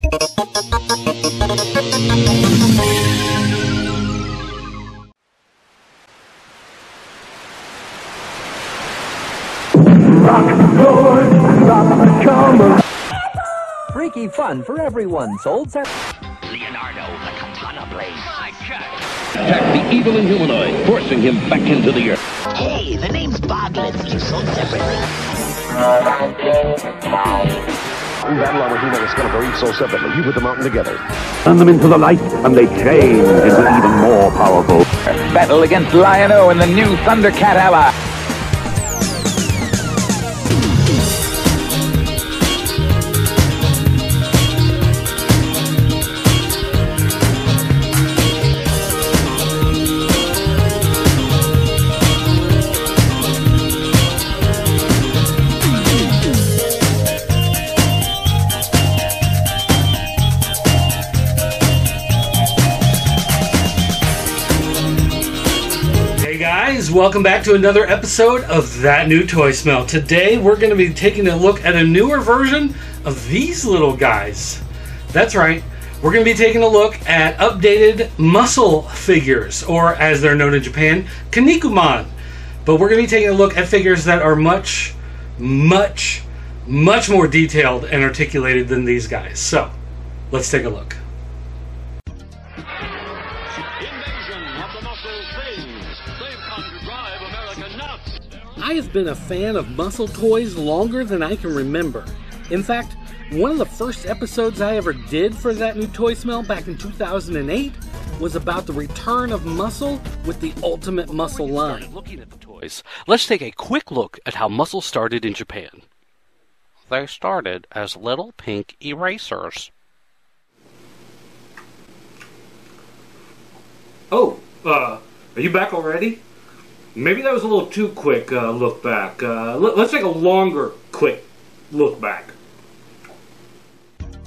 Freaky fun for everyone. Sold Leonardo, the katana blade. My God. Attack the evil Inhumanoid, forcing him back into the earth. Hey, the name's Boglins. You sold separately. We battle our Hina and Skeletor each sold separately. You put them out together. Turn them into the light, and they change into even more powerful. Battle against Lion-O and the new Thundercat ally. Welcome back to another episode of That New Toy Smell. Today we're going to be taking a look at a newer version of these little guys. That's right, we're going to be taking a look at updated M.U.S.C.L.E figures, or as they're known in Japan, Kinnikuman. But we're going to be taking a look at figures that are much more detailed and articulated than these guys. So, let's take a look. I have been a fan of M.U.S.C.L.E toys longer than I can remember. In fact, one of the first episodes I ever did for That New Toy Smell back in 2008 was about the return of M.U.S.C.L.E with the Ultimate M.U.S.C.L.E line. Looking at the toys, let's take a quick look at how M.U.S.C.L.E started in Japan. They started as little pink erasers. Oh, are you back already? Maybe that was a little too quick look back. Let's take a longer, quick look back.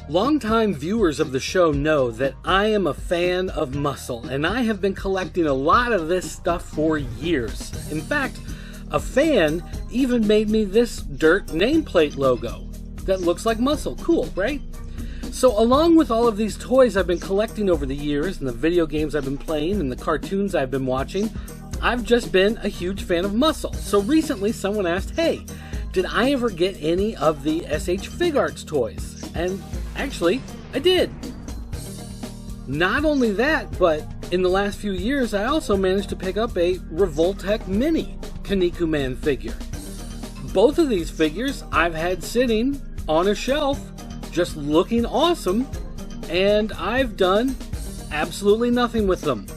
Longtime viewers of the show know that I am a fan of M.U.S.C.L.E, and I have been collecting a lot of this stuff for years. In fact, a fan even made me this dirt nameplate logo that looks like M.U.S.C.L.E. Cool, right? So along with all of these toys I've been collecting over the years, and the video games I've been playing, and the cartoons I've been watching, I've just been a huge fan of M.U.S.C.L.E. So recently someone asked, hey, did I ever get any of the SH Figuarts toys? And actually, I did. Not only that, but in the last few years I also managed to pick up a Revolt MINI Kinnikuman figure. Both of these figures I've had sitting on a shelf just looking awesome, and I've done absolutely nothing with them.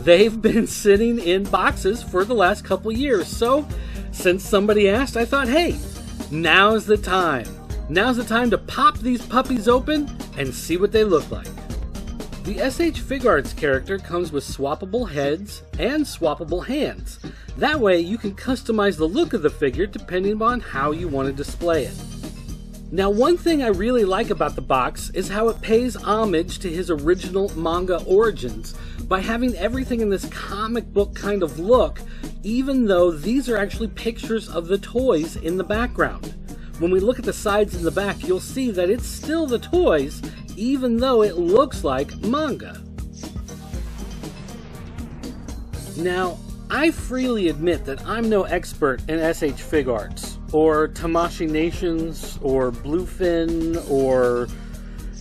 They've been sitting in boxes for the last couple years, so since somebody asked, I thought, hey, now's the time. Now's the time to pop these puppies open and see what they look like. The SH Figuarts character comes with swappable heads and swappable hands. That way you can customize the look of the figure depending on how you want to display it. Now, one thing I really like about the box is how it pays homage to his original manga origins by having everything in this comic book kind of look, even though these are actually pictures of the toys in the background. When we look at the sides and the back, you'll see that it's still the toys, even though it looks like manga. Now, I freely admit that I'm no expert in SH Figuarts, or Tamashii Nations, or Bluefin, or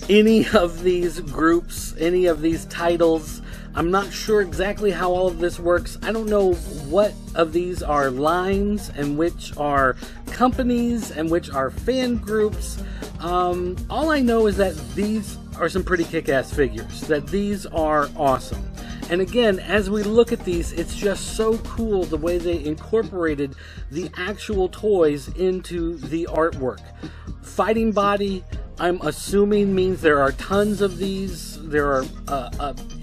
any of these groups, any of these titles. I'm not sure exactly how all of this works. I don't know what of these are lines, and which are companies, and which are fan groups. All I know is that these are some pretty kick-ass figures, that these are awesome. And again, as we look at these, it's just so cool the way they incorporated the actual toys into the artwork. Fighting body, I'm assuming, means there are tons of these. There are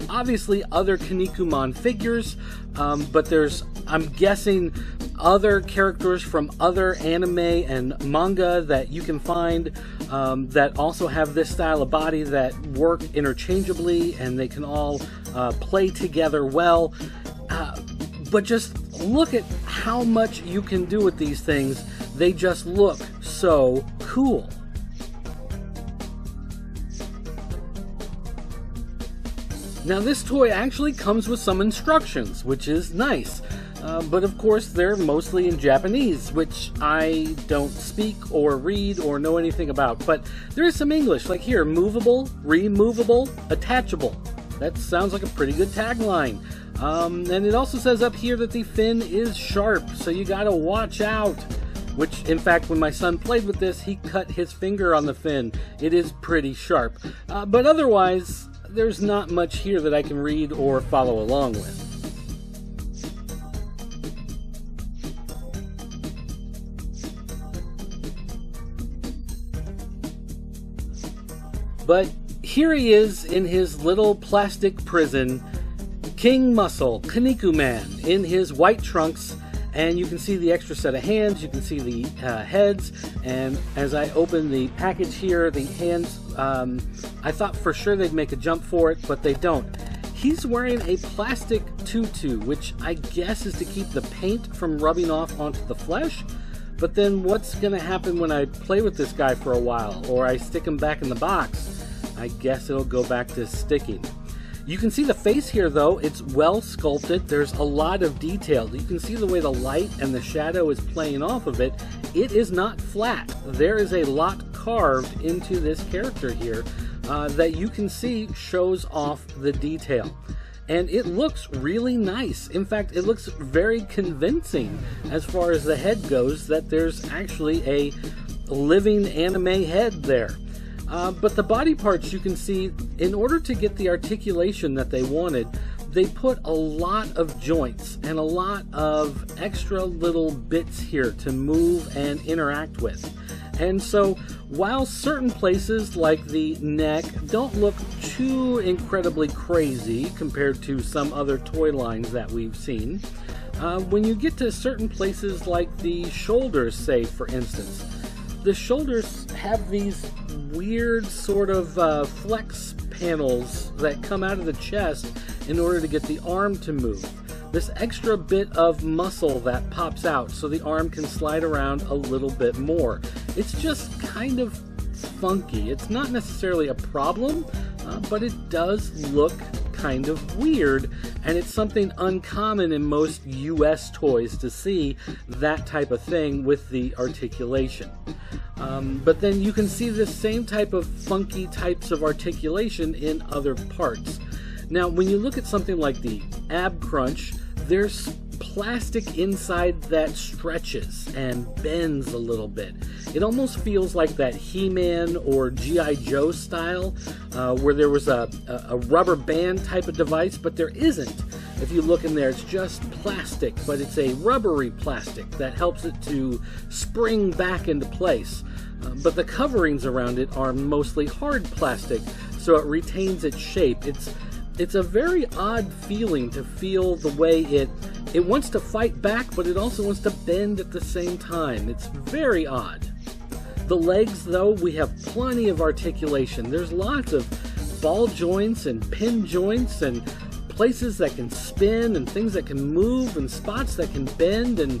obviously other Kinnikuman figures, but there's, I'm guessing, other characters from other anime and manga that you can find that also have this style of body that work interchangeably, and they can all play together well. But just look at how much you can do with these things. They just look so cool. Now this toy actually comes with some instructions, which is nice. But of course they're mostly in Japanese, which I don't speak or read or know anything about. But there is some English, like here, movable, removable, attachable. That sounds like a pretty good tagline. And it also says up here that the fin is sharp, so you gotta watch out. Which, in fact, when my son played with this, he cut his finger on the fin. It is pretty sharp. But otherwise, there's not much here that I can read or follow along with. But here he is in his little plastic prison, King M.U.S.C.L.E, Kinnikuman, in his white trunks, and you can see the extra set of hands, you can see the heads, and as I open the package here, the hands, I thought for sure they'd make a jump for it, but they don't. He's wearing a plastic tutu, which I guess is to keep the paint from rubbing off onto the flesh. But then what's going to happen when I play with this guy for a while, or I stick him back in the box? I guess it'll go back to sticking. You can see the face here though, it's well sculpted, there's a lot of detail. You can see the way the light and the shadow is playing off of it. It is not flat. There is a lot carved into this character here that you can see shows off the detail. And it looks really nice. In fact, it looks very convincing as far as the head goes, that there's actually a living anime head there. But the body parts, you can see, in order to get the articulation that they wanted, they put a lot of joints and a lot of extra little bits here to move and interact with. And so, while certain places like the neck don't look too incredibly crazy compared to some other toy lines that we've seen, when you get to certain places like the shoulders, say for instance, the shoulders have these weird sort of flex panels that come out of the chest in order to get the arm to move. This extra bit of muscle that pops out so the arm can slide around a little bit more. It's just kind of funky. It's not necessarily a problem, but it does look kind of weird, and it's something uncommon in most U.S. toys to see that type of thing with the articulation. But then you can see the same type of funky types of articulation in other parts. Now, when you look at something like the ab crunch, there's plastic inside that stretches and bends a little bit. It almost feels like that He-Man or G.I. Joe style, where there was a rubber band type of device, but there isn't. If you look in there, it's just plastic, but it's a rubbery plastic that helps it to spring back into place. But the coverings around it are mostly hard plastic, so it retains its shape. It's a very odd feeling to feel the way it wants to fight back, but it also wants to bend at the same time. It's very odd. The legs, though, we have plenty of articulation. There's lots of ball joints and pin joints and places that can spin and things that can move and spots that can bend, and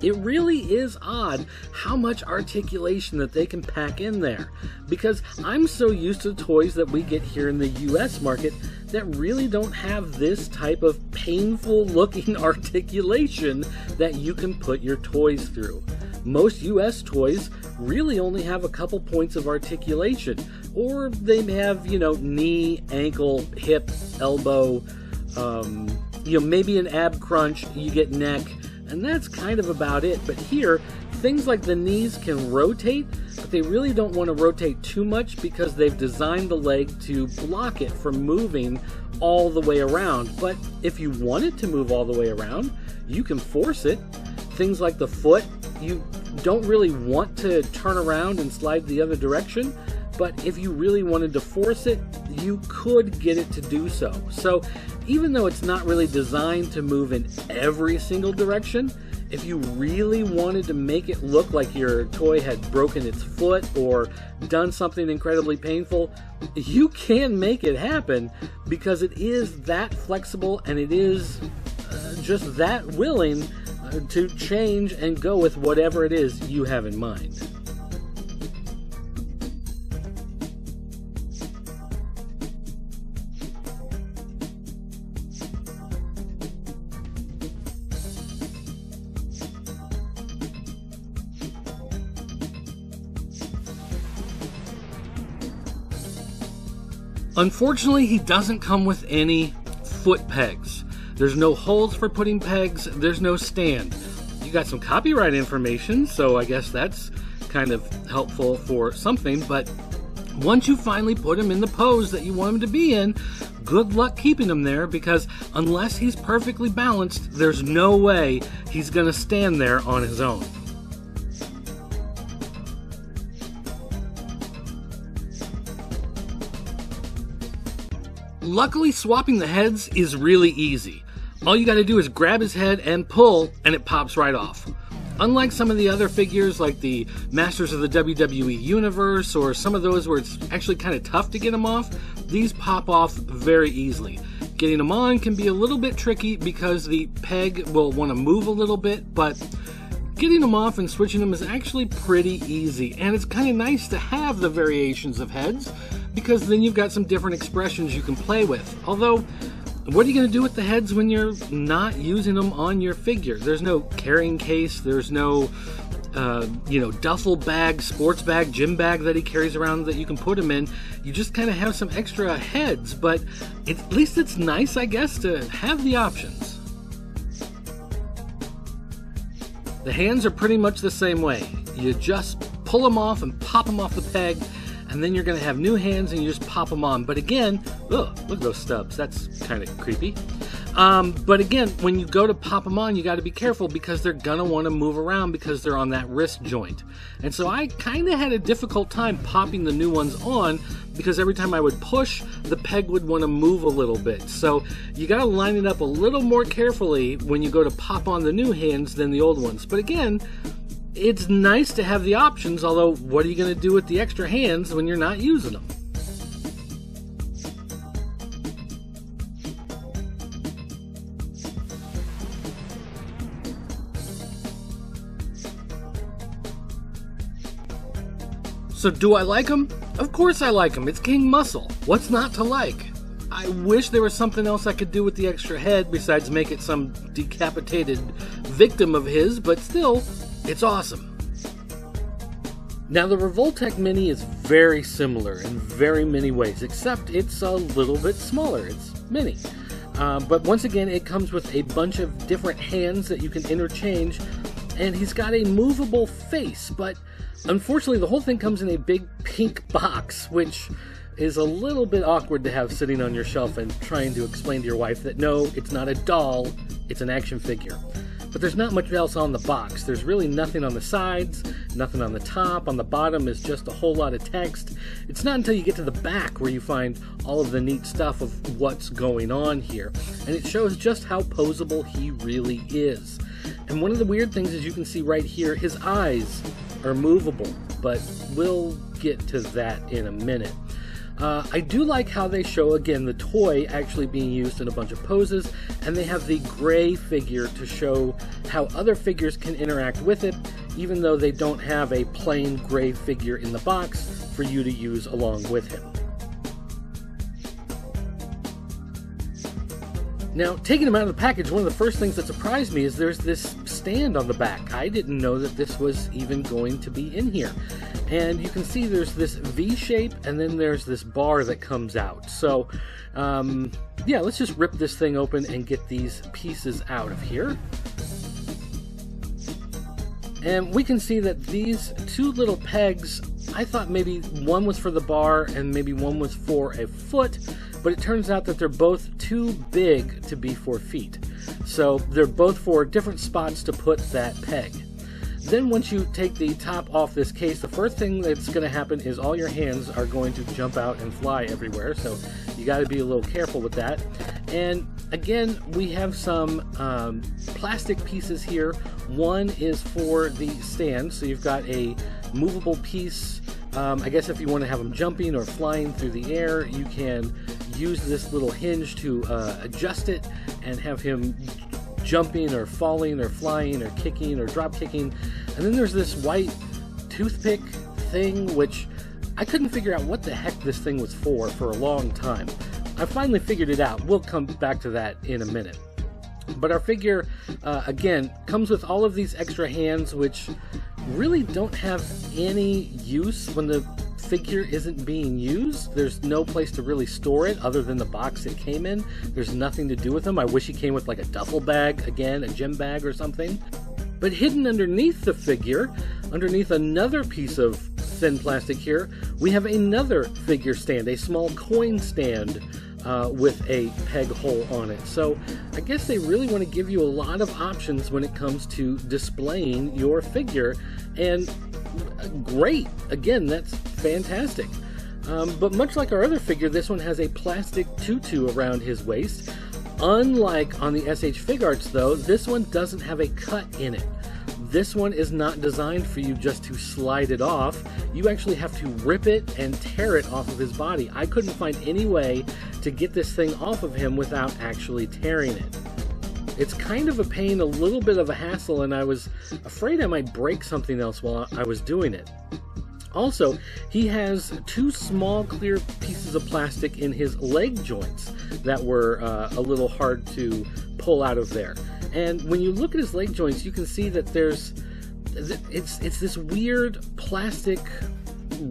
it really is odd how much articulation that they can pack in there, because I'm so used to the toys that we get here in the US market that really don't have this type of painful looking articulation that you can put your toys through. Most US toys really only have a couple points of articulation, or they have, knee, ankle, hip, elbow, maybe an ab crunch, you get neck, and that's kind of about it. But here, things like the knees can rotate, but they really don't want to rotate too much because they've designed the leg to block it from moving all the way around. But if you want it to move all the way around, you can force it. Things like the foot, you don't really want to turn around and slide the other direction, but if you really wanted to force it, you could get it to do so. So even though it's not really designed to move in every single direction, if you really wanted to make it look like your toy had broken its foot or done something incredibly painful, you can make it happen, because it is that flexible and it is just that willing to change and go with whatever it is you have in mind. Unfortunately, he doesn't come with any foot pegs. There's no holes for putting pegs, there's no stand. You got some copyright information, so I guess that's kind of helpful for something, but once you finally put him in the pose that you want him to be in, good luck keeping him there, because unless he's perfectly balanced, there's no way he's going to stand there on his own. Luckily, swapping the heads is really easy. All you got to do is grab his head and pull, and it pops right off. Unlike some of the other figures like the Masters of the WWE Universe or some of those where it's actually kind of tough to get them off, these pop off very easily. Getting them on can be a little bit tricky because the peg will want to move a little bit, but getting them off and switching them is actually pretty easy. And it's kind of nice to have the variations of heads because then you've got some different expressions you can play with. Although, what are you going to do with the heads when you're not using them on your figure? There's no carrying case, there's no duffel bag, sports bag, gym bag that he carries around that you can put him in. You just kind of have some extra heads, but at least it's nice, I guess, to have the options. The hands are pretty much the same way. You just pull them off and pop them off the peg, and then you're going to have new hands and you just pop them on. But again, ugh, look at those stubs. That's kind of creepy. But again, when you go to pop them on, you got to be careful because they're going to want to move around because they're on that wrist joint. And so I kind of had a difficult time popping the new ones on because every time I would push, the peg would want to move a little bit. So you got to line it up a little more carefully when you go to pop on the new hands than the old ones. But again, it's nice to have the options, although what are you going to do with the extra hands when you're not using them? So do I like him? Of course I like him. It's King M.U.S.C.L.E. What's not to like? I wish there was something else I could do with the extra head besides make it some decapitated victim of his, but still, it's awesome. Now the Revolt Mini is very similar in very many ways, except it's a little bit smaller. It's mini. But once again, it comes with a bunch of different hands that you can interchange, and he's got a movable face, but unfortunately the whole thing comes in a big pink box, which is a little bit awkward to have sitting on your shelf and trying to explain to your wife that no, it's not a doll, it's an action figure. But there's not much else on the box. There's really nothing on the sides, nothing on the top. On the bottom is just a whole lot of text. It's not until you get to the back where you find all of the neat stuff of what's going on here. And it shows just how posable he really is. And one of the weird things is you can see right here, his eyes are movable, but we'll get to that in a minute. I do like how they show, again, the toy actually being used in a bunch of poses, and they have the gray figure to show how other figures can interact with it, even though they don't have a plain gray figure in the box for you to use along with him. Now, taking him out of the package, one of the first things that surprised me is there's this stand on the back. I didn't know that this was even going to be in here. And you can see there's this V shape, and then there's this bar that comes out. So, yeah, let's just rip this thing open and get these pieces out of here. And we can see that these two little pegs, I thought maybe one was for the bar and maybe one was for a foot, but it turns out that they're both too big to be for feet. So they're both for different spots to put that peg. Then once you take the top off this case, the first thing that's going to happen is all your hands are going to jump out and fly everywhere, so you got to be a little careful with that. And again, we have some plastic pieces here. One is for the stand, so you've got a movable piece. I guess if you want to have them jumping or flying through the air, you can use this little hinge to adjust it and have him jumping or falling or flying or kicking or drop kicking. And then there's this white toothpick thing, which I couldn't figure out what the heck this thing was for a long time. I finally figured it out. We'll come back to that in a minute. But our figure, again, comes with all of these extra hands, which really don't have any use. When the figure isn't being used. There's no place to really store it other than the box it came in. There's nothing to do with him. I wish he came with like a duffel bag, again, a gym bag or something. But hidden underneath the figure, underneath another piece of thin plastic here, we have another figure stand, a small coin stand with a peg hole on it. So I guess they really want to give you a lot of options when it comes to displaying your figure, and great, again, that's fantastic. But much like our other figure, this one has a plastic tutu around his waist. Unlike on the SH Figuarts though, this one doesn't have a cut in it. This one is not designed for you just to slide it off. You actually have to rip it and tear it off of his body. I couldn't find any way to get this thing off of him without actually tearing it. It's kind of a pain, a little bit of a hassle, and I was afraid I might break something else while I was doing it. Also, he has two small clear pieces of plastic in his leg joints that were a little hard to pull out of there. And when you look at his leg joints, you can see that it's this weird plastic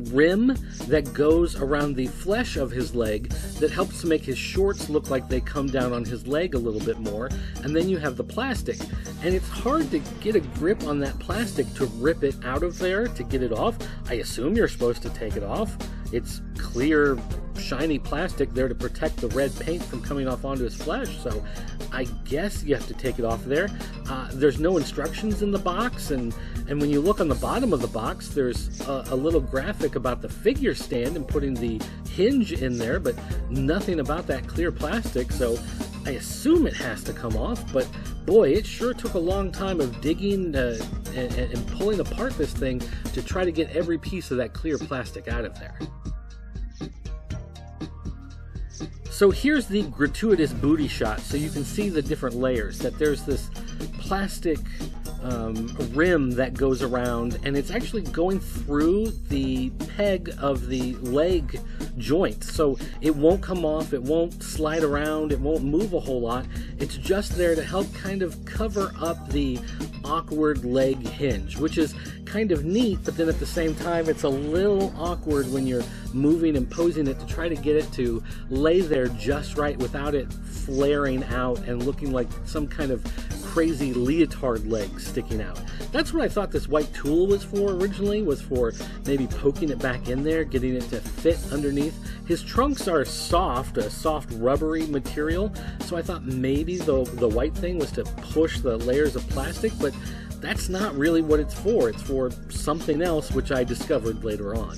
rim that goes around the flesh of his leg that helps to make his shorts look like they come down on his leg a little bit more. And then you have the plastic, and it's hard to get a grip on that plastic to rip it out of there, to get it off. I assume you're supposed to take it off. It's clear, shiny plastic there to protect the red paint from coming off onto his flesh, so I guess you have to take it off there. There's no instructions in the box, and when you look on the bottom of the box, there's a little graphic about the figure stand and putting the hinge in there, but nothing about that clear plastic, so I assume it has to come off. But boy, it sure took a long time of digging and pulling apart this thing to try to get every piece of that clear plastic out of there. So here's the gratuitous booty shot, so you can see the different layers, that there's this plastic rim that goes around, and it's actually going through the peg of the leg joint, so it won't come off, it won't slide around, it won't move a whole lot. It's just there to help kind of cover up the awkward leg hinge, which is kind of neat, but then at the same time it's a little awkward when you're moving and posing it to try to get it to lay there just right without it flaring out and looking like some kind of crazy leotard legs sticking out. That's what I thought this white tool was for originally, was for maybe poking it back in there, getting it to fit underneath. His trunks are soft, a soft rubbery material, so I thought maybe the white thing was to push the layers of plastic, but that's not really what it's for. It's for something else, which I discovered later on.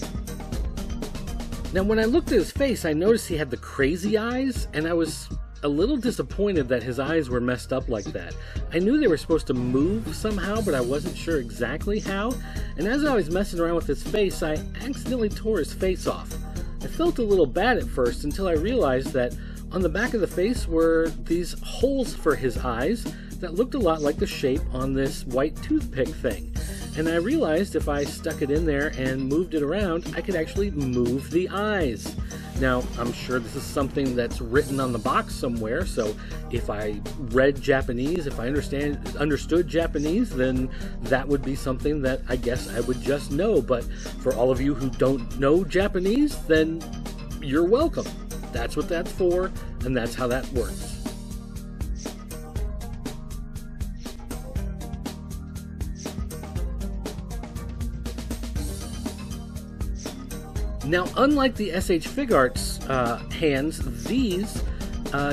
Now, when I looked at his face, I noticed he had the crazy eyes, and I was a little disappointed that his eyes were messed up like that. I knew they were supposed to move somehow, but I wasn't sure exactly how, and as I was messing around with his face, I accidentally tore his face off. I felt a little bad at first until I realized that on the back of the face were these holes for his eyes that looked a lot like the shape on this white toothpick thing. And I realized if I stuck it in there and moved it around, I could actually move the eyes. Now, I'm sure this is something that's written on the box somewhere, so if I read Japanese, if I understood Japanese, then that would be something that I guess I would just know. But for all of you who don't know Japanese, then you're welcome. That's what that's for, and that's how that works. Now, unlike the SH Figuarts hands, these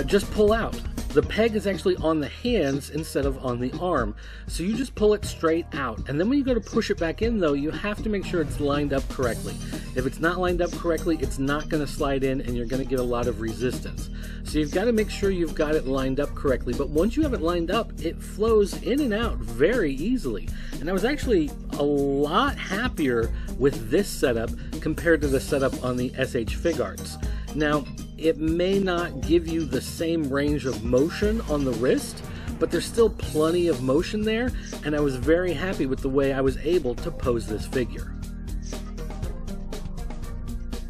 just pull out. The peg is actually on the hands instead of on the arm, so you just pull it straight out. And then when you go to push it back in, though, you have to make sure it's lined up correctly. If it's not lined up correctly, it's not going to slide in, and you're going to get a lot of resistance. So you've got to make sure you've got it lined up correctly. But once you have it lined up, it flows in and out very easily. And I was actually a lot happier with this setup compared to the setup on the SH Figuarts. Now, it may not give you the same range of motion on the wrist, but there's still plenty of motion there, and I was very happy with the way I was able to pose this figure.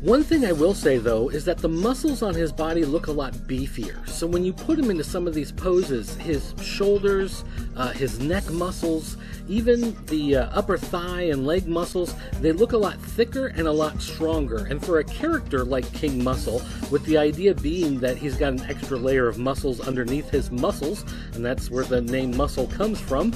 One thing I will say, though, is that the muscles on his body look a lot beefier. So when you put him into some of these poses, his shoulders, his neck muscles, even the upper thigh and leg muscles, they look a lot thicker and a lot stronger. And for a character like King Muscle, with the idea being that he's got an extra layer of muscles underneath his muscles, and that's where the name M.U.S.C.L.E comes from,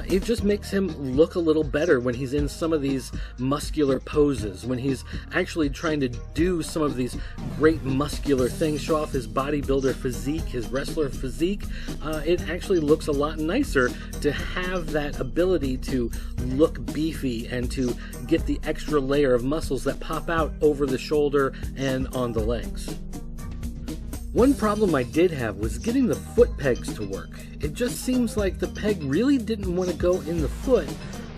it just makes him look a little better when he's in some of these muscular poses, when he's actually trying to do some of these great muscular things, show off his bodybuilder physique, his wrestler physique. It actually looks a lot nicer to have that ability to look beefy and to get the extra layer of muscles that pop out over the shoulder and on the legs. One problem I did have was getting the foot pegs to work. It just seems like the peg really didn't want to go in the foot,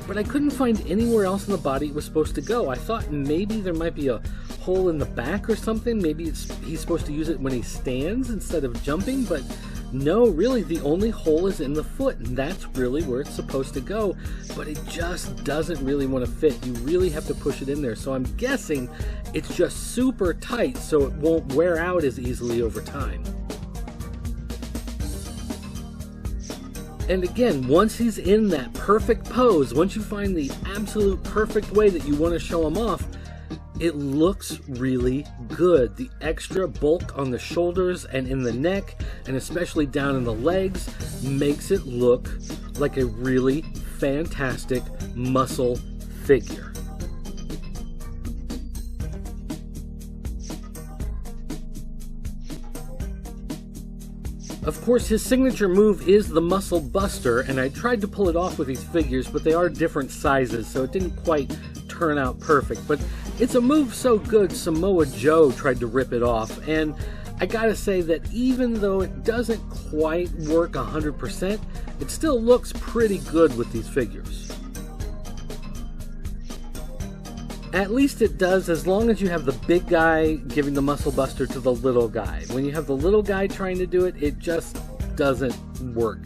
but I couldn't find anywhere else in the body it was supposed to go. I thought maybe there might be a hole in the back or something. Maybe he's supposed to use it when he stands instead of jumping, but no, really the only hole is in the foot, and that's really where it's supposed to go, but it just doesn't really want to fit. You really have to push it in there, so I'm guessing it's just super tight so it won't wear out as easily over time. And again, once he's in that perfect pose, once you find the absolute perfect way that you want to show him off, it looks really good. The extra bulk on the shoulders and in the neck, and especially down in the legs, makes it look like a really fantastic muscle figure. Of course, his signature move is the Muscle Buster, and I tried to pull it off with these figures, but they are different sizes, so it didn't quite turn out perfect. But it's a move so good, Samoa Joe tried to rip it off, and I gotta say that even though it doesn't quite work 100%, it still looks pretty good with these figures. At least it does, as long as you have the big guy giving the Muscle Buster to the little guy. When you have the little guy trying to do it, it just doesn't work.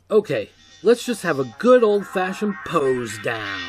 Okay, let's just have a good old-fashioned pose down.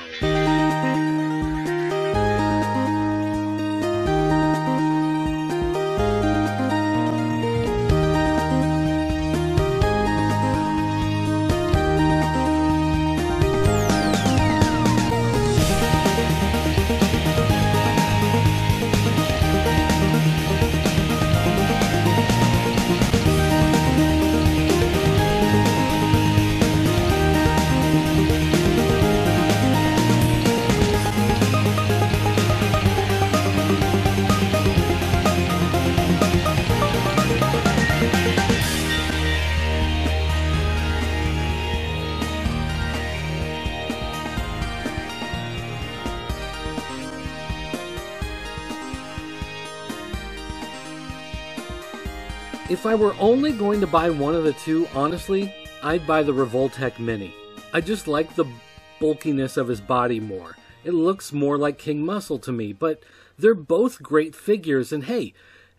If I were only going to buy one of the two, honestly, I'd buy the Revolt Mini. I just like the bulkiness of his body more. It looks more like King M.U.S.C.L.E to me, but they're both great figures, and hey,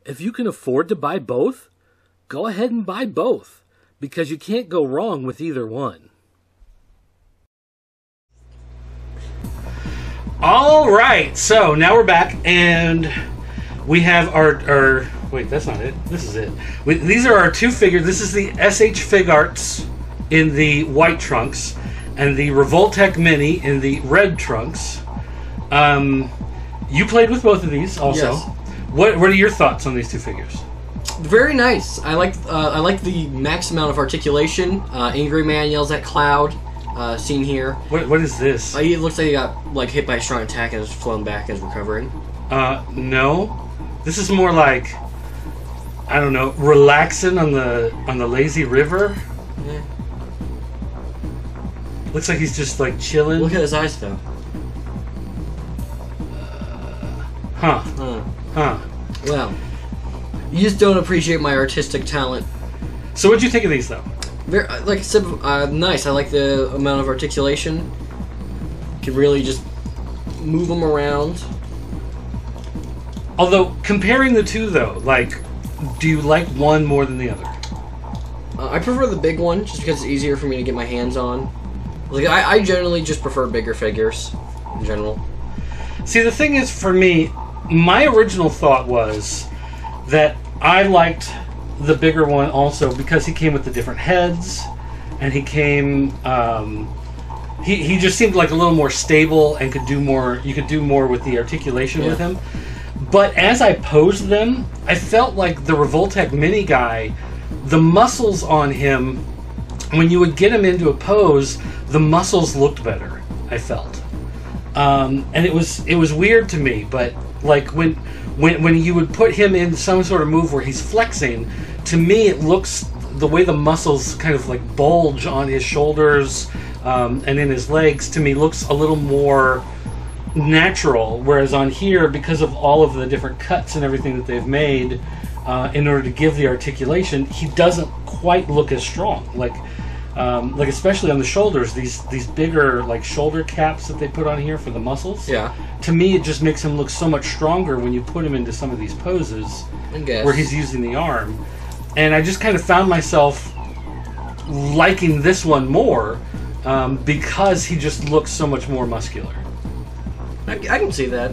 if you can afford to buy both, go ahead and buy both, because you can't go wrong with either one. Alright, so now we're back, and we have our wait, that's not it. This is it. These are our two figures. This is the SH Figuarts in the white trunks, and the Revolt Mini in the red trunks. You played with both of these also. Yes. What are your thoughts on these two figures? Very nice. I like the max amount of articulation. Angry Man yells at Cloud. Seen here. What is this? It looks like he got hit by a strong attack and is flown back and is recovering. No. This is more like, I don't know, relaxing on the lazy river. Yeah. Looks like he's just like chilling. Look at his eyes though. Huh. Well, you just don't appreciate my artistic talent. So what'd you think of these though? Very, like I said, nice. I like the amount of articulation. You can really just move them around. Although, comparing the two though, like, do you like one more than the other? I prefer the big one, just because it's easier for me to get my hands on. Like, I generally just prefer bigger figures, in general. See, the thing is, for me, my original thought was that I liked the bigger one also because he came with the different heads, and he came. He just seemed like a little more stable and could do more. You could do more with the articulation with him. But as I posed them, I felt like the Revolt Mini guy, the muscles on him, when you would get him into a pose, the muscles looked better. I felt, and it was weird to me. But like when you would put him in some sort of move where he's flexing, to me it looks the way the muscles kind of like bulge on his shoulders and in his legs. To me, looks a little more natural, whereas on here, because of all of the different cuts and everything that they've made in order to give the articulation, he doesn't quite look as strong. Like especially on the shoulders, these bigger like shoulder caps that they put on here for the muscles. Yeah. To me, it just makes him look so much stronger when you put him into some of these poses where he's using the arm. And I just kind of found myself liking this one more because he just looks so much more muscular. I can see that.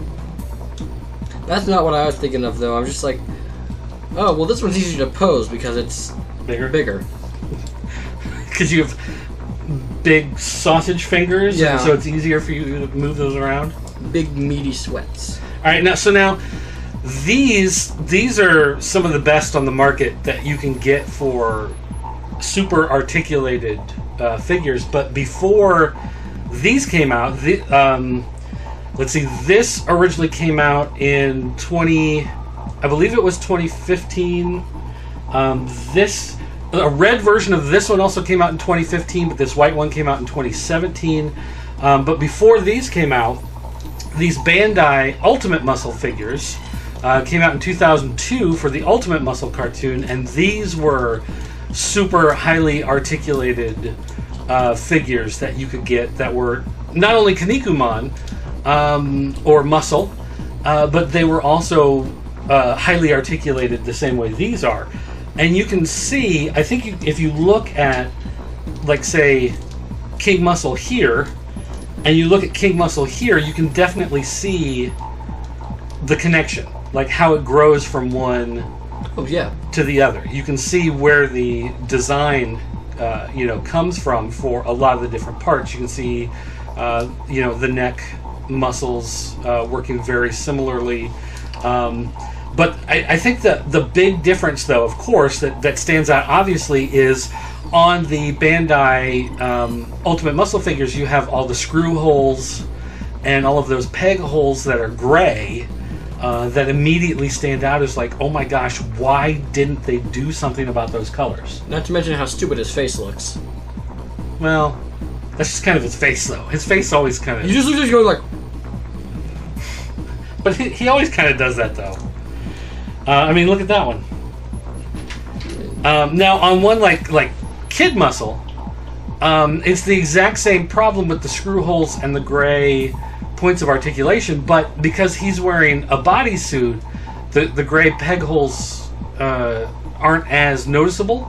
That's not what I was thinking of, though. I'm just like, oh, well, this one's easier to pose because it's bigger. Because you have big sausage fingers, and so it's easier for you to move those around. Big meaty sweats. All right, now these are some of the best on the market that you can get for super articulated figures. But before these came out, let's see, this originally came out in I believe it was 2015. A red version of this one also came out in 2015, but this white one came out in 2017. But before these came out, these Bandai Ultimate M.U.S.C.L.E figures came out in 2002 for the Ultimate M.U.S.C.L E cartoon, and these were super highly articulated figures that you could get that were not only Kinnikuman or M.U.S.C.L.E, but they were also highly articulated the same way these are. And you can see, I think if you look at, like, say, King M.U.S.C.L.E here, and you look at King M.U.S.C.L E here, you can definitely see the connection, like how it grows from one to the other. You can see where the design, comes from for a lot of the different parts. You can see, the neck muscles working very similarly. But I think that the big difference, though, of course, that stands out obviously is on the Bandai Ultimate M.U.S.C.L E figures, you have all the screw holes and all of those peg holes that are gray that immediately stand out as like, oh my gosh, why didn't they do something about those colors? Not to mention how stupid his face looks. Well, that's just kind of his face, though. His face always kind of... You just look like you're like... But he always kind of does that, though. I mean, look at that one. Now, on one like Kid M.U.S.C.L E, it's the exact same problem with the screw holes and the gray points of articulation, but because he's wearing a bodysuit, the gray peg holes aren't as noticeable.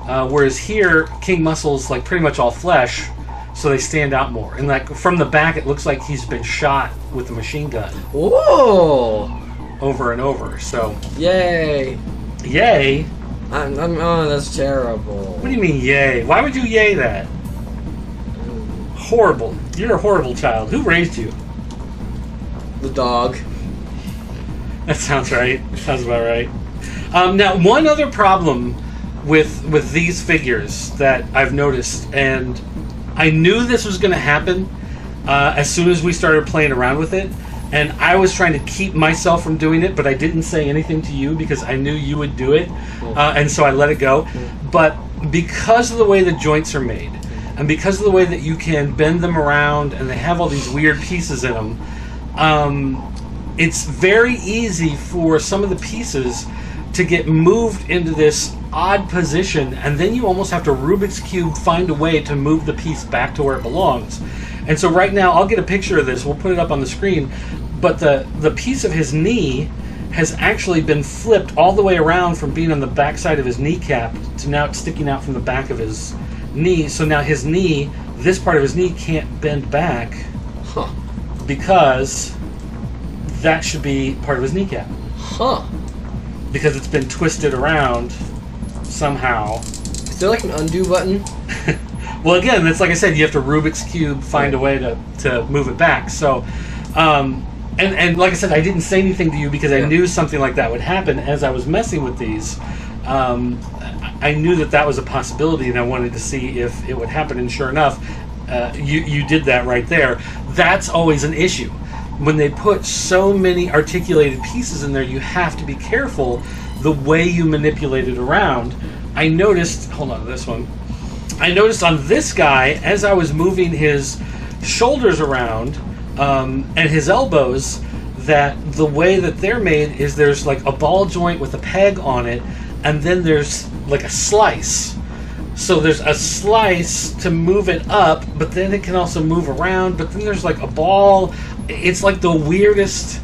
Whereas here, King M.U.S.C.L.'s like pretty much all flesh, so they stand out more. And like from the back, it looks like he's been shot with a machine gun. Whoa! Over and over. So yay! Yay! Oh, that's terrible. What do you mean, yay? Why would you yay that? Horrible. You're a horrible child. Who raised you? The dog. That sounds right. Sounds about right. Now, one other problem with these figures that I've noticed, and I knew this was going to happen as soon as we started playing around with it, and I was trying to keep myself from doing it, but I didn't say anything to you because I knew you would do it, and so I let it go. But because of the way the joints are made, and because of the way that you can bend them around, and they have all these weird pieces in them, it's very easy for some of the pieces to get moved into this odd position, and then you almost have to Rubik's Cube find a way to move the piece back to where it belongs. And so right now, I'll get a picture of this, we'll put it up on the screen, but the piece of his knee has actually been flipped all the way around from being on the back side of his kneecap to now it's sticking out from the back of his knee. So now his knee, this part of his knee can't bend back because that should be part of his kneecap. Huh. Because it's been twisted around somehow. Is there like an undo button? Well, again, it's like I said, you have to Rubik's Cube, find a way to move it back. So, and like I said, I didn't say anything to you because I knew something like that would happen as I was messing with these. I knew that was a possibility, and I wanted to see if it would happen. And sure enough, you did that right there. That's always an issue. When they put so many articulated pieces in there, you have to be careful the way you manipulate it around. I noticed, hold on, this one. I noticed on this guy, as I was moving his shoulders around and his elbows, that the way that they're made is there's like a ball joint with a peg on it, and then there's like a slice. So there's a slice to move it up, but then it can also move around, but then there's like a ball. It's like the weirdest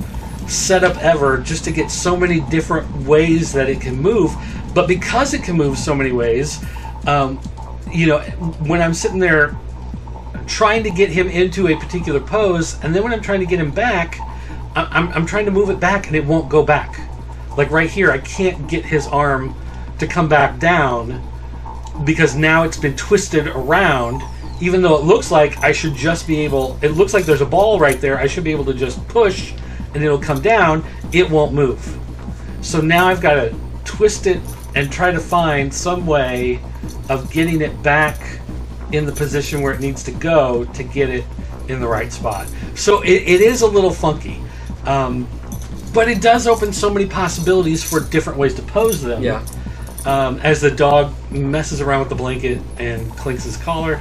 setup ever, just to get so many different ways that it can move. But because it can move so many ways, you know, when I'm sitting there trying to get him into a particular pose, and then when I'm trying to get him back, I'm trying to move it back and it won't go back. Like right here, I can't get his arm to come back down because now it's been twisted around, even though it looks like I should just be able, it looks like there's a ball right there, I should be able to just push and it'll come down, it won't move. So now I've got to twist it and try to find some way of getting it back in the position where it needs to go to get it in the right spot. So it is a little funky. But it does open so many possibilities for different ways to pose them. Yeah. As the dog messes around with the blanket and clinks his collar.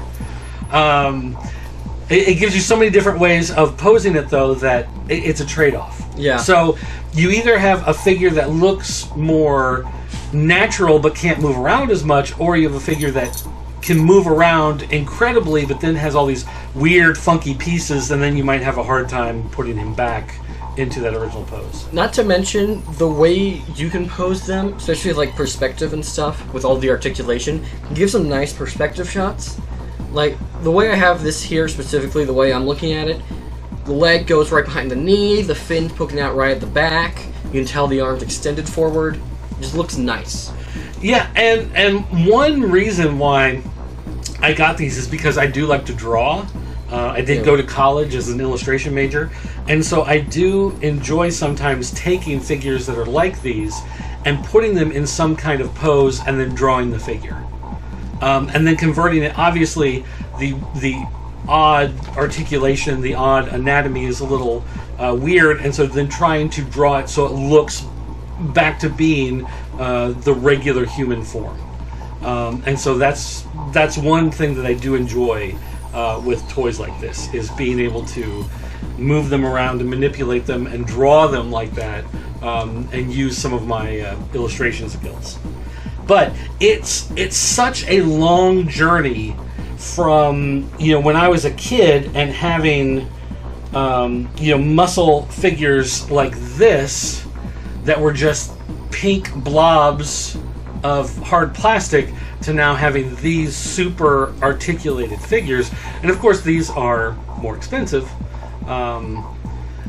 It gives you so many different ways of posing it, though, that it's a trade-off. Yeah. So you either have a figure that looks more natural but can't move around as much, or you have a figure that can move around incredibly but then has all these weird, funky pieces, and then you might have a hard time putting him back into that original pose. Not to mention the way you can pose them, especially like perspective and stuff with all the articulation, gives some nice perspective shots. Like the way I have this here specifically, the way I'm looking at it, the leg goes right behind the knee, the fin's poking out right at the back, you can tell the arm's extended forward. It just looks nice. Yeah, and one reason why I got these is because I do like to draw. I did go to college as an illustration major, and so I do enjoy sometimes taking figures that are like these and putting them in some kind of pose and then drawing the figure. And then converting it. Obviously, the odd articulation, the odd anatomy is a little weird, and so then trying to draw it so it looks back to being the regular human form. And so that's one thing that I do enjoy with toys like this, is being able to move them around and manipulate them and draw them like that, and use some of my illustration skills. But it's such a long journey from, you know, when I was a kid and having you know, muscle figures like this that were just pink blobs of hard plastic to now having these super articulated figures. And of course these are more expensive,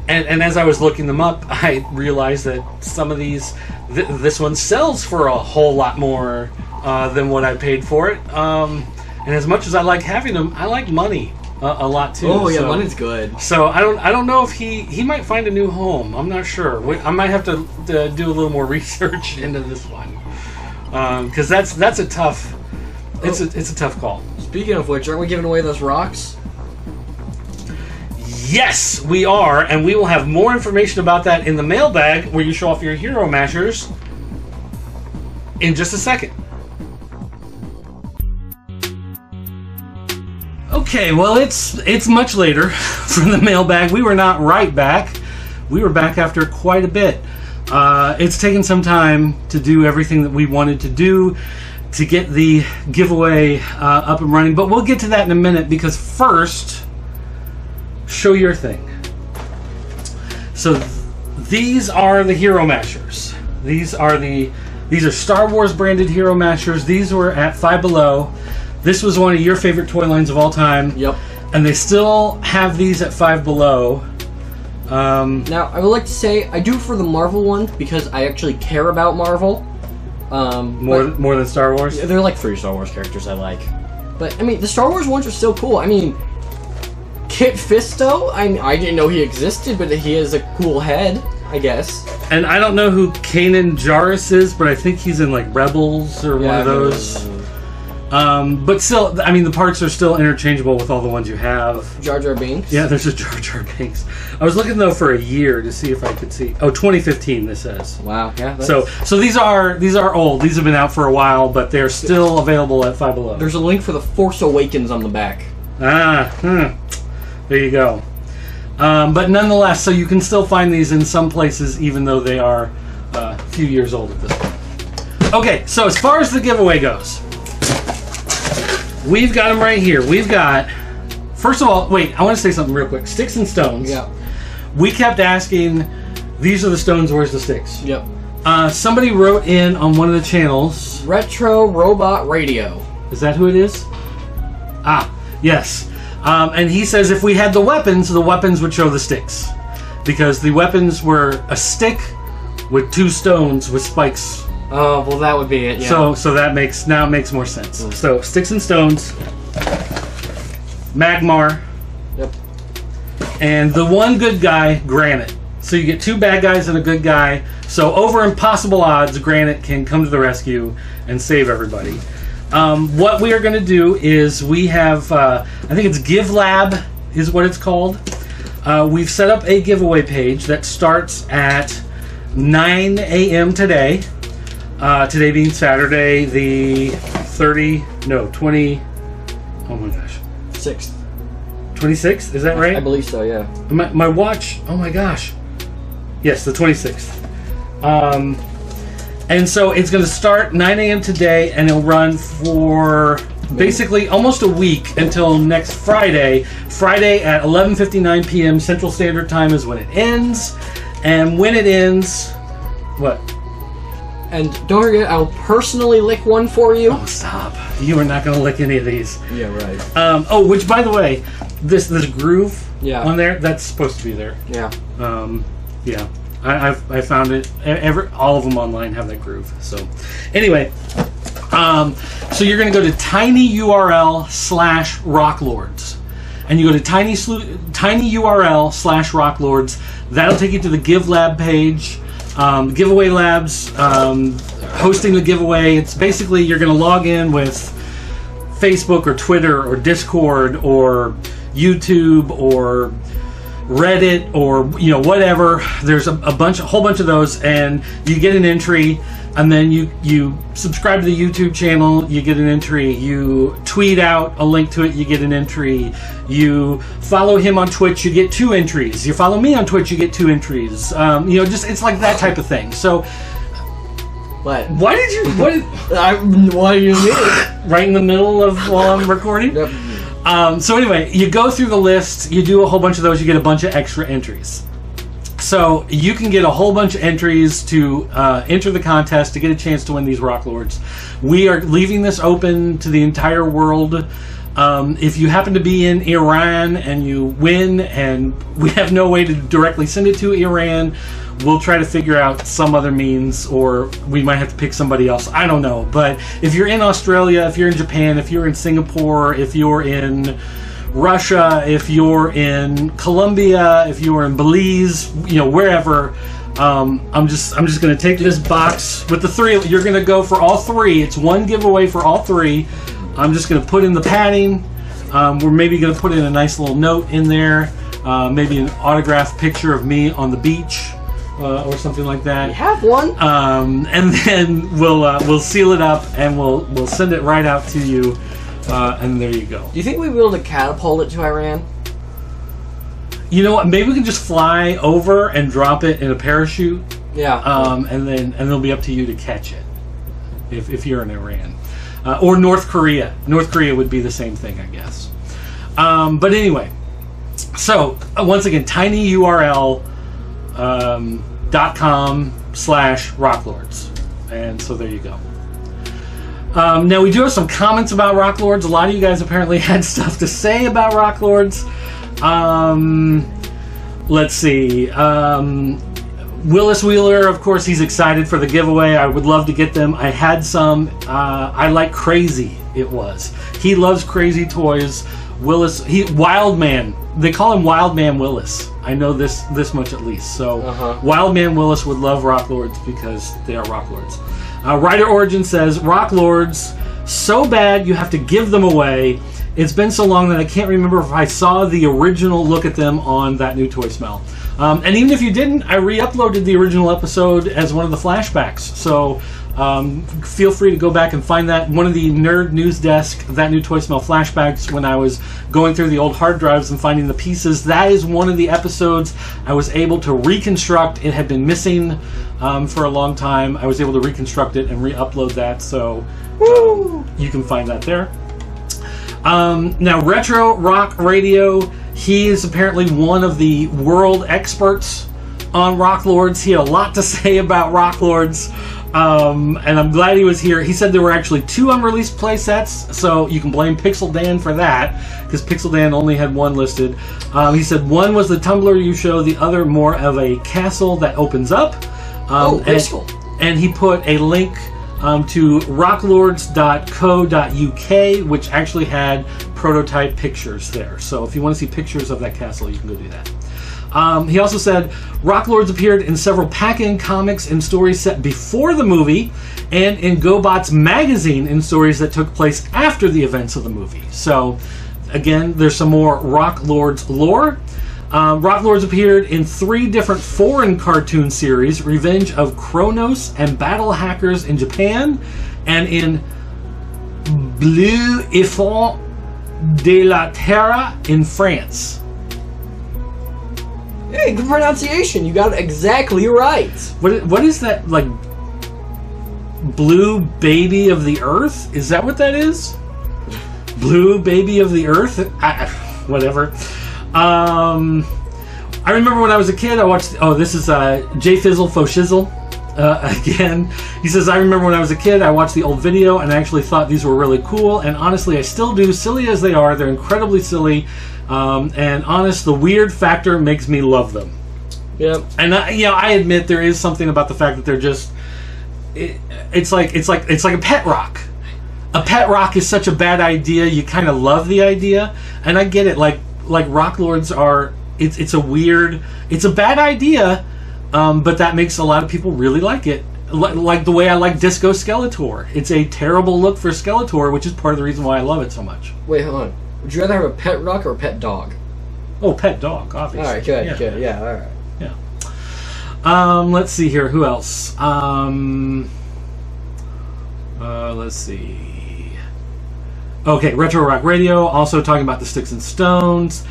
and as I was looking them up, I realized that some of these, this one sells for a whole lot more than what I paid for it, and as much as I like having them, I like money a lot too. Oh yeah, so money's good. So I don't know if he might find a new home. I'm not sure. I might have to do a little more research into this one, because that's a tough. It's a tough call. Speaking of which, aren't we giving away those rocks? Yes, we are, and we will have more information about that in the mailbag, where you show off your Hero Mashers, in just a second. Okay, well, it's much later from the mailbag. We were not right back. We were back after quite a bit. It's taken some time to do everything that we wanted to do to get the giveaway up and running, but we'll get to that in a minute, because first, show your thing. So these are the Hero Mashers. These are Star Wars branded Hero Mashers. These were at Five Below. This was one of your favorite toy lines of all time. Yep. And they still have these at Five Below. Now, I would like to say I do for the Marvel one because I actually care about Marvel. More than Star Wars? Yeah, there are like 3 Star Wars characters I like. But, I mean, the Star Wars ones are still cool. I mean, Kit Fisto, I didn't know he existed, but he has a cool head, I guess. And I don't know who Kanan Jarrus is, but I think he's in, like, Rebels or one of those. But still, I mean, the parts are still interchangeable with all the ones you have. Jar Jar Binks? Yeah, there's a Jar Jar Binks. I was looking, though, for a year to see if I could see. Oh, 2015, this says. Wow, yeah. So these are old. These have been out for a while, but they're still available at Five Below. There's a link for the Force Awakens on the back. There you go. But nonetheless, so you can still find these in some places, even though they are a few years old at this point. Okay, so as far as the giveaway goes, we've got them right here. We've got, first of all, wait, I want to say something real quick. Sticks and stones. Yeah. We kept asking, these are the stones, where's the sticks? Yep. Somebody wrote in on one of the channels. Retro Robot Radio. Is that who it is? Ah, yes. And he says if we had the weapons would show the sticks. Because the weapons were a stick with 2 stones with spikes. Oh, well, that would be it, yeah. So that makes more sense. So, sticks and stones. Magmar. Yep. And the one good guy, Granite. So you get 2 bad guys and a good guy. So over impossible odds, Granite can come to the rescue and save everybody. What we are going to do is we have, I think it's GiveLab is what it's called. We've set up a giveaway page that starts at 9 a.m. today. Today being Saturday, the 20, oh my gosh. 6th. 26th, is that right? I believe so, yeah. My watch, oh my gosh. Yes, the 26th. And so it's going to start 9 a.m. today, and it'll run for basically almost a week until next Friday. Friday at 11:59 p.m. Central Standard Time is when it ends. And when it ends, what? And don't forget, I'll personally lick one for you. Oh, stop. You are not going to lick any of these. Yeah, right. Oh, which, by the way, this groove on there, that's supposed to be there. Yeah. Yeah. I found it. All of them online have that groove. So, anyway, so you're going to go to tinyurl/rocklords, and you go to tinyurl/rocklords. That'll take you to the GiveLab page. Giveaway Labs hosting the giveaway. It's basically you're going to log in with Facebook or Twitter or Discord or YouTube or Reddit or whatever. There's a whole bunch of those, and you get an entry, and then you subscribe to the YouTube channel, you get an entry. You tweet out a link to it, you get an entry. You follow him on Twitch, you get 2 entries. You follow me on Twitch, you get 2 entries. Just it's like that type of thing. So what? Why did you? What do you mean? Right in the middle of while I'm recording. Yep. So anyway, you go through the list, you do a whole bunch of those, you get a bunch of extra entries. So you can get a whole bunch of entries to enter the contest to get a chance to win these Rock Lords. We are leaving this open to the entire world. If you happen to be in Iran and you win and we have no way to directly send it to Iran, we'll try to figure out some other means, or we might have to pick somebody else. I don't know. But if you're in Australia, if you're in Japan, if you're in Singapore, if you're in Russia, if you're in Colombia, if you're in Belize, wherever, I'm just going to take this box with the 3. You're going to go for all 3. It's one giveaway for all 3. I'm just going to put in the padding. We're maybe going to put in a nice little note in there, maybe an autographed picture of me on the beach. Or something like that. You have one. And then we'll seal it up and we'll send it right out to you. And there you go. Do you think we'll be able to catapult it to Iran? You know what? Maybe we can just fly over and drop it in a parachute. Yeah. And it'll be up to you to catch it if you're in Iran or North Korea. North Korea would be the same thing, I guess. But anyway, so once again, tinyurl.com/rocklords, and so there you go. Now we do have some comments about Rock Lords. A lot of you guys apparently had stuff to say about Rock Lords. Let's see. Willis Wheeler, of course, he's excited for the giveaway. I would love to get them. I had some. I like Crazy. It was. He loves crazy toys. Willis, Wild Man. They call him Wild Man Willis. I know this much at least. So Wild Man Willis would love Rock Lords because they are Rock Lords. Rider Origin says Rock Lords so bad you have to give them away. It's been so long that I can't remember if I saw the original look at them on that new Toy Smell. And even if you didn't, I re-uploaded the original episode as one of the flashbacks. So feel free to go back and find that. One of the Nerd News Desk, that new Toy Smell flashbacks, when I was going through the old hard drives and finding the pieces, that is one of the episodes I was able to reconstruct. It had been missing for a long time. I was able to reconstruct it and re-upload that. So you can find that there. Now, Retro Rock Radio, he is apparently one of the world experts on Rock Lords. He had a lot to say about Rock Lords, and I'm glad he was here. He said there were actually 2 unreleased play sets, so you can blame Pixel Dan for that, because Pixel Dan only had 1 listed. He said one was the tumbler you show, the other more of a castle that opens up. And he put a link to rocklords.co.uk, which actually had prototype pictures there. So if you want to see pictures of that castle, you can go do that. He also said Rock Lords appeared in several pack-in comics and stories set before the movie, and in GoBots magazine in stories that took place after the events of the movie. So again, there's some more Rock Lords lore. Rock Lords appeared in 3 different foreign cartoon series: Revenge of Kronos and Battle Hackers in Japan, and in Bleu Enfant de la Terre in France. Hey, good pronunciation. You got it exactly right. What is that, like, Blue Baby of the Earth? Is that what that is? Blue Baby of the Earth? Whatever. I remember when I was a kid, I watched... Oh, this is J Fizzle Faux Shizzle again. He says, I remember when I was a kid, I watched the old video and I actually thought these were really cool, and honestly, I still do. Silly as they are, they're incredibly silly, and honest, the weird factor makes me love them. Yep. And I admit there is something about the fact that they're just... It's like a pet rock. A pet rock is such a bad idea. You kind of love the idea, and I get it. Like Rock Lords are, it's a bad idea, but that makes a lot of people really like it. Like the way I like Disco Skeletor. It's a terrible look for Skeletor, which is part of the reason why I love it so much. Wait, hold on. Would you rather have a pet rock or a pet dog? Oh, pet dog, obviously. All right, good, good, yeah, all right. Yeah. Let's see here. Who else? Let's see. Okay, Retro Rock Radio, also talking about the Sticks and Stones.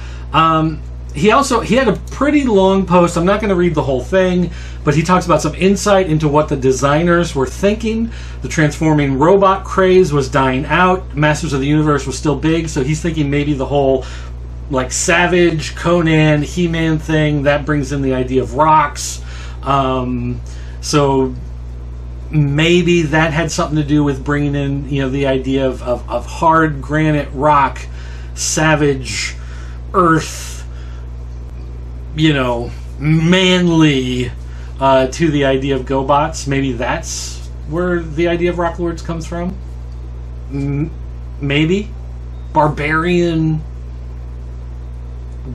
He had a pretty long post. I'm not going to read the whole thing, but he talks about some insight into what the designers were thinking. The transforming robot craze was dying out. Masters of the Universe was still big, so he's thinking maybe the whole like Savage, Conan, He-Man thing, that brings in the idea of rocks. So maybe that had something to do with bringing in, the idea of hard granite rock, savage, earth, manly, to the idea of GoBots. Maybe that's where the idea of Rock Lords comes from. Maybe. Barbarian.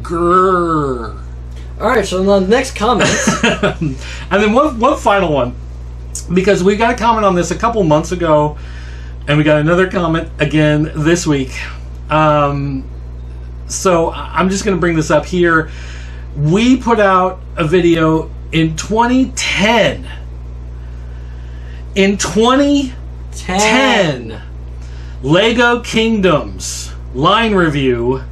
Grrr. Alright, so the next comment. And then one final one. Because we got a comment on this a couple months ago, and we got another comment again this week. So I'm just going to bring this up here. We put out a video in 2010. In 2010, Lego Kingdoms line review,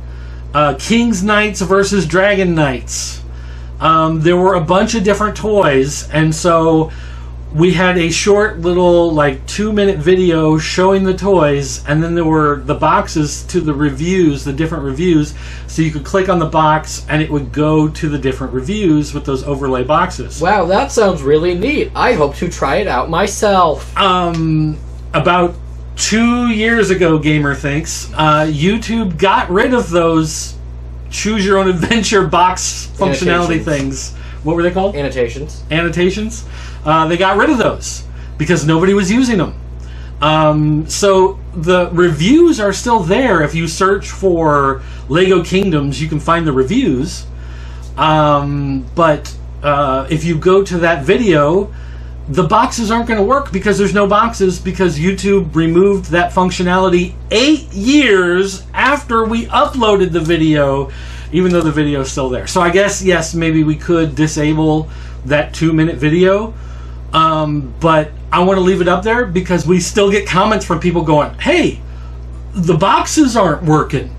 King's Knights versus Dragon Knights. There were a bunch of different toys, and so we had a short little 2-minute video showing the toys, and then there were the boxes to the reviews, the different reviews, so you could click on the box and it would go to the different reviews with those overlay boxes. Wow, that sounds really neat. I hope to try it out myself. About 2 years ago, Gamer thinks, YouTube got rid of those choose your own adventure box functionality Annotations. things. What were they called? Annotations. Annotations. They got rid of those because nobody was using them. So the reviews are still there. If you search for Lego Kingdoms, you can find the reviews. But if you go to that video, the boxes aren't going to work because there's no boxes, because YouTube removed that functionality 8 years after we uploaded the video, even though the video is still there. So I guess, yes, maybe we could disable that 2-minute video, but I want to leave it up there because we still get comments from people going, hey, the boxes aren't working.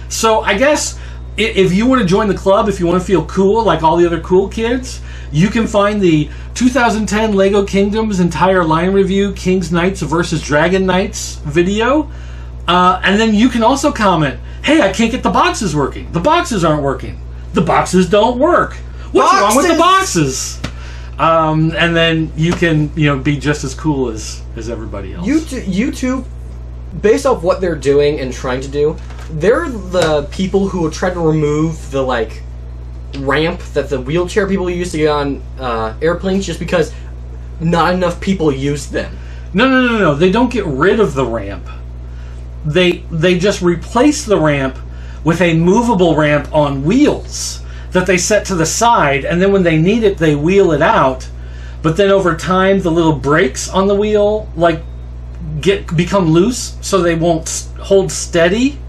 So I guess if you want to join the club, if you want to feel cool like all the other cool kids, you can find the 2010 Lego Kingdoms entire line review, King's Knights versus Dragon Knights video. And then you can also comment, hey, I can't get the boxes working. The boxes aren't working. The boxes don't work. What's wrong with the boxes? And then you can, be just as cool as everybody else. YouTube, based off what they're doing and trying to do, they're the people who try to remove the, ramp that the wheelchair people use to get on airplanes just because not enough people use them. No. They don't get rid of the ramp. They just replace the ramp with a movable ramp on wheels that they set to the side, and then when they need it, they wheel it out. But then over time, the little brakes on the wheel become loose, so they won't hold steady.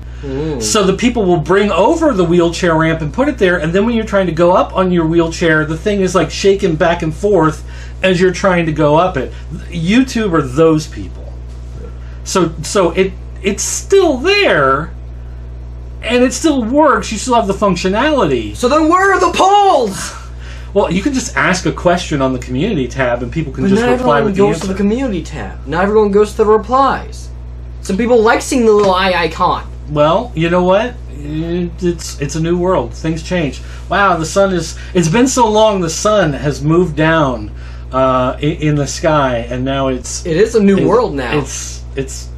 So the people will bring over the wheelchair ramp and put it there, and then when you're trying to go up on your wheelchair, the thing is shaking back and forth as you're trying to go up it. YouTube are those people. So it's still there, and it still works. You still have the functionality. So then where are the polls? Well, you can just ask a question on the community tab, and people can just reply with the Not everyone goes answer. to the community tab. Not everyone goes to the replies. Some people like seeing the little eye icon. Well, you know what? It's a new world. Things change. Wow, the sun is... It's been so long, the sun has moved down in the sky, and now it's... It is a new world now. It's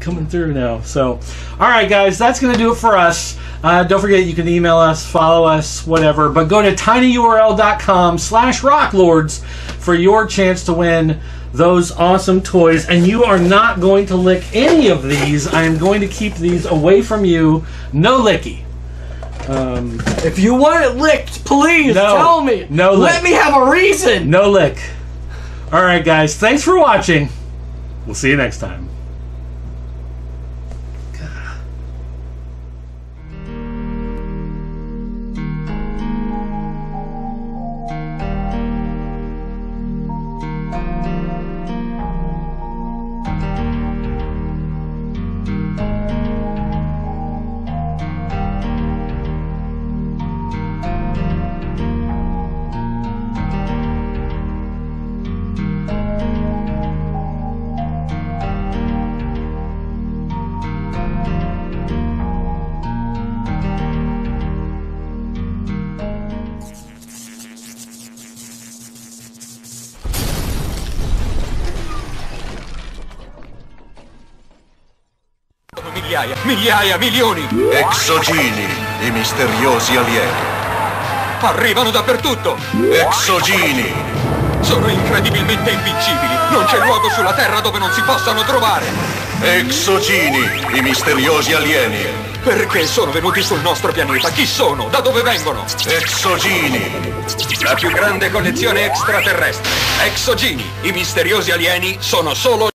coming through now. So, all right, guys, that's going to do it for us. Don't forget, you can email us, follow us, whatever. But go to tinyurl.com/rocklords for your chance to win those awesome toys. And you are not going to lick any of these. I am going to keep these away from you. No licky. If you want it licked, please tell me. No lick. Let me have a reason. No lick. All right, guys. Thanks for watching. We'll see you next time. Migliaia, milioni! Exogeni, i misteriosi alieni. Arrivano dappertutto! Exogeni! Sono incredibilmente invincibili! Non c'è luogo sulla Terra dove non si possano trovare! Exogeni, i misteriosi alieni. Perché sono venuti sul nostro pianeta? Chi sono? Da dove vengono? Exogeni! La più grande collezione extraterrestre. Exogeni, i misteriosi alieni sono solo...